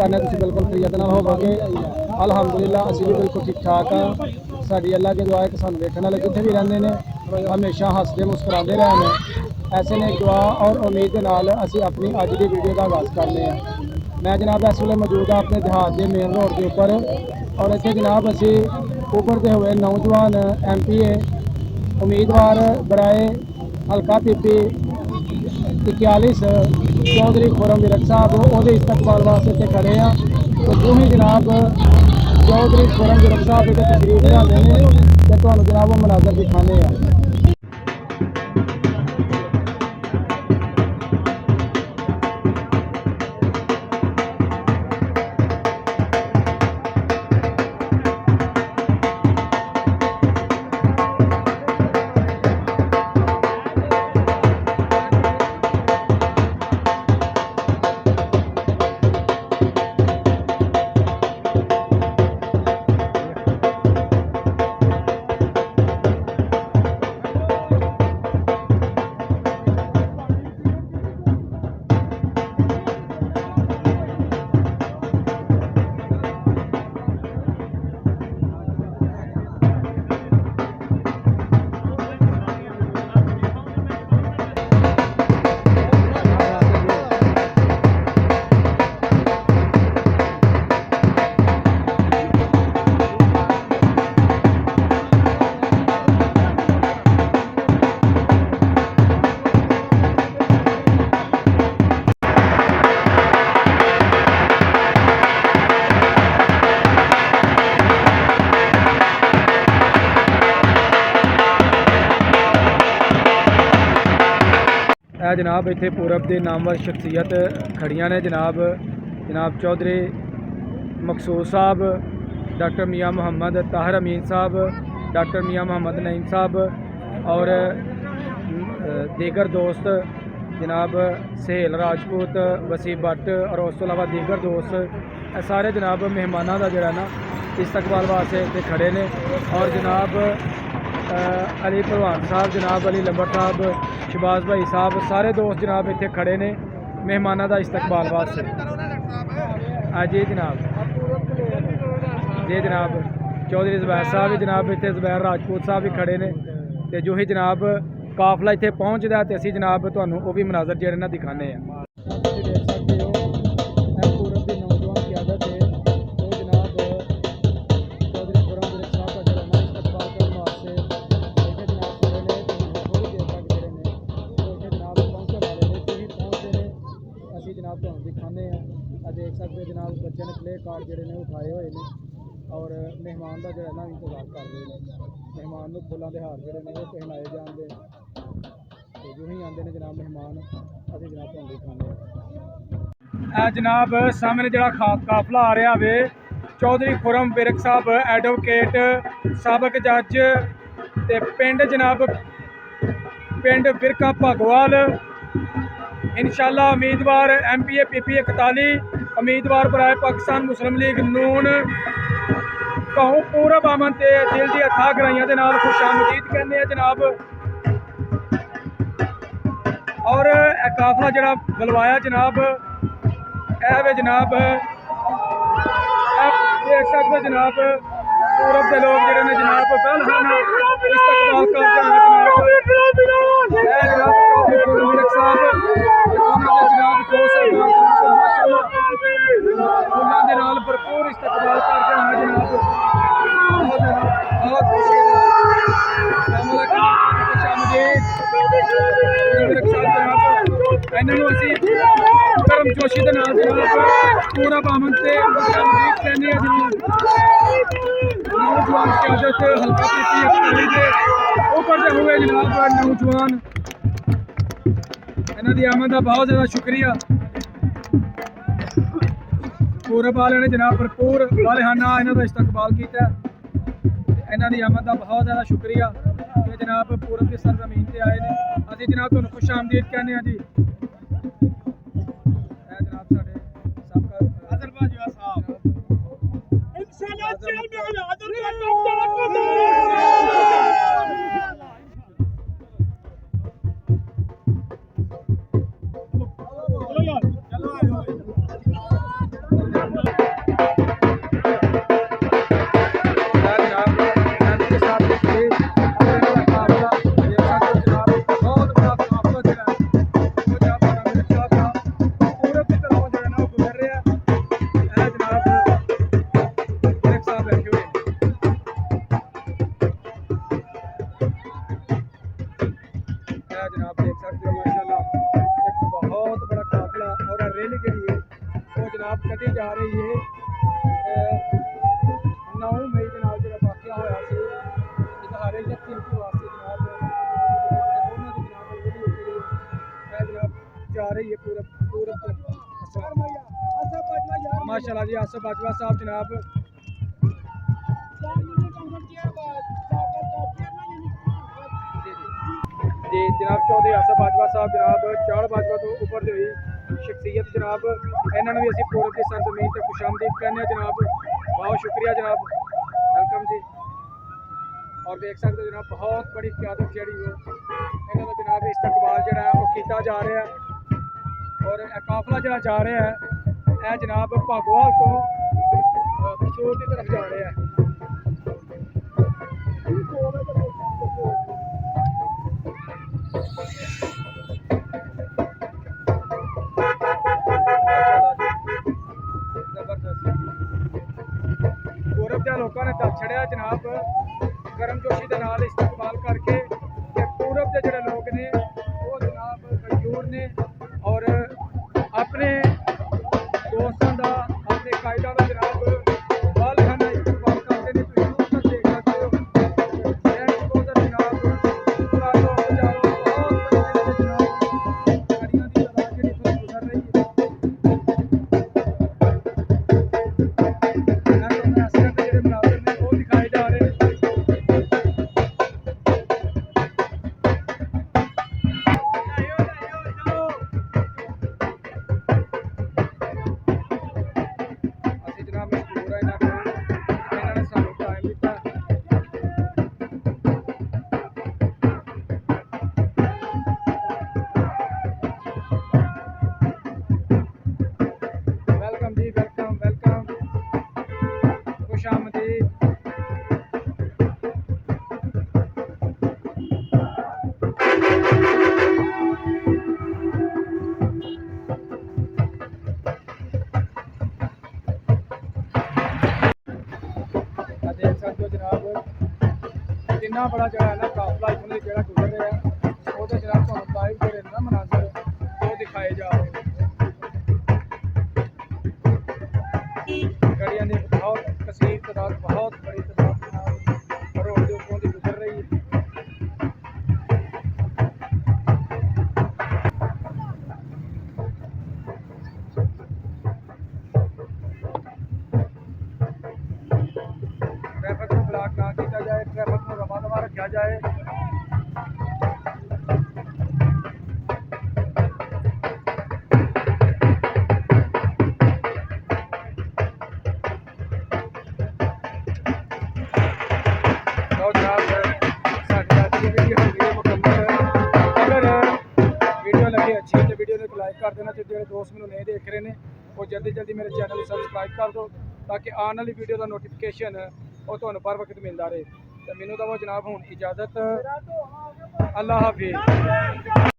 करने तुसीं बिल्कुल खैरियत नाल होवोगे। अलहमदुलिल्लाह असीं भी बिल्कुल ठीक ठाक हाँ। साडी अल्लाह की दुआ है कि सानूं वेखण वाले जिथे भी रहिंदे ने हमेशा हसदे मुस्कुराते रहन। ऐसे ने एक दुआ और उम्मीद के नाल असीं अपनी अज की वीडियो का आगाज़ करने हैं। मैं जनाब इस वेले मौजूद हाँ अपने देहात के मेन रोड के उपर और इत्थे जनाब असीं उभरते हुए नौजवान MPA उम्मीदवार बराए हल्का पीपी 41 चौधरी खुरम विरक साहब वो इस्तकबाल वास्ते इत्थे खड़े हैं। तो जो ही जनाब चौधरी खुरम विरक साहब इत्थे तशरीफ लिआंदे ने ते तुहानूं जनाब वो मनाजर दिखाने हैं। जनाब इत्थे पूरब के नामवर शख्सियत खड़ियां ने जनाब चौधरी मकसूद साहब, डॉक्टर मियाँ मोहम्मद ताहिर अमीन साहब, डॉक्टर मियाँ मोहम्मद नईम साहब और दीगर दोस्त जनाब सहेल राजपूत, वसीम भट्ट और उस तो अलावा दीगर दोस्त सारे जनाब मेहमानों का जोड़ा ना इस्तकबाल वास्ते इत्थे खड़े ने। और जनाब अली भलवान साहब, जनाब अली लंबर साहब, शहबाज भाई साहब सारे दोस्त जनाब इत्थे खड़े ने मेहमानों का इस्तकबाल वास्ते। जी जनाब चौधरी ज़ुबैर साहब भी जनाब इत्थे ज़ुबैर राजपूत साहब भी खड़े ने। तो जो ही जनाब काफला इत्थे पहुँचदा तो असीं जनाब तुहानूं वो भी मनाजर जिहड़े ना दिखाने हैं। देख सकते जनाब बच्चे ने प्ले कार्ड जोड़े ने उठाए हुए हैं और मेहमान का जो है ना इंतजार कर रहे हैं। मेहमान को फुलों के हार जोड़े ने वो पहनाए जाते तो जो ही आते हैं जनाब मेहमान अभी जनाब तुहानूं दिखाने जनाब सामने जो काफला आ रहा वे चौधरी खुरम विरक साहब एडवोकेट सबक जज ते पिंड जनाब पिंड विरका भगवाल इंशाअल्लाह उम्मीदवार MPA PP 41 उम्मीदवार बराए पाकिस्तान मुस्लिम लीग नून कहूँ पूरब अमन ते दिल दी अथाह गराइयां दे नाल खुशामदीद कहने हैं जनाब। और काफला जरा बुलवाया जनाब वे जनाब देख सकते जनाब पूरब के लोग जोड़े ने जनाब बलहाना इस्तकबाल करते हैं जनाब चौधरी खुरम विरक साहब जनाब फुलों के नाल भरपूर इस्तकबाल करते हैं जनाब। करम जोशी के नाल पूरा बामन से कहने नौजवान क्यादत हल्का पीपी उभरते हुए जनाब नौजवान इन्हों की आमद का बहुत ज़्यादा शुक्रिया। पूरब वाले ने जनाब भरपूर वालहाना इन्हों का इस्तकबाल किया। इन्हों की आमद का बहुत ज़्यादा शुक्रिया कि जनाब पूरब की सरजमीन से आए हैं। अभी जनाब तुहानूं खुश आमदीद कहने जी। जनाब साडे सबका माशाल्लाह जी आसिफ बाजवा साहब जनाब जी जनाब चौधरी आसिफ बाजवा साहब जनाब चाड़ बाजवा तो उभर दी हुई शख्सियत जनाब इन्होंने भी असी पूरब की सरजमीन से खुशामदीद कहने जनाब बहुत शुक्रिया जनाब वेलकम जी। और देख सकते हो जनाब बहुत बड़ी क्यादत जी इन्हों का जनाब इस्तकबाल जो है वो किया जा रहा है और काफिला जो जा रहा है यह जनाब भागोवाल तो कसूर की तरफ जा रहा है। पूरब के लोगों ने दस छड़िया जनाब गर्मजोशी के नाल इस्तेमाल करके पूरब के जोड़े लोग ने वो जनाब मजदूर ने और अपने दोस्तों का अपने कायदा का जनाब बल है इस्तेमाल करते हैं। तुम देख सकते हो जनाब पूरा लोग जनाब गाड़ियां की तरह जी गुजर रही है दिखाए जा रहे हैं। वेलकम जी वेलकम वेलकम खुश आमदीद। देख सकते हो जनाब कितना बड़ा जो है ना काफिला इतने जो गुजर रहा है वो जनाब तो लाइव जो ना मनाजर वो दिखाए जा रहे हैं। गाड़ियां की बहुत कसीर तादाद बहुत बड़ी तादाद रोड के उपरों की गुजर रही है। ट्रैफिक को ब्लॉक ना किया जाए ट्रैफिक को रवा दवा रखा जाए। वीडियो लगी अच्छी तो वीडियो को लाइक कर देना। जो दोस्त मैंने नहीं देख रहे हैं वो जल्दी जल्दी मेरे चैनल को सबसक्राइब कर दो ताकि आने वाली वीडियो का नोटिफिकेशन वो तुम्हें हर वक्त मिलता रहे। तो मैनू तो वो जनाब हूँ इजाज़त अल्लाह हाफिज़।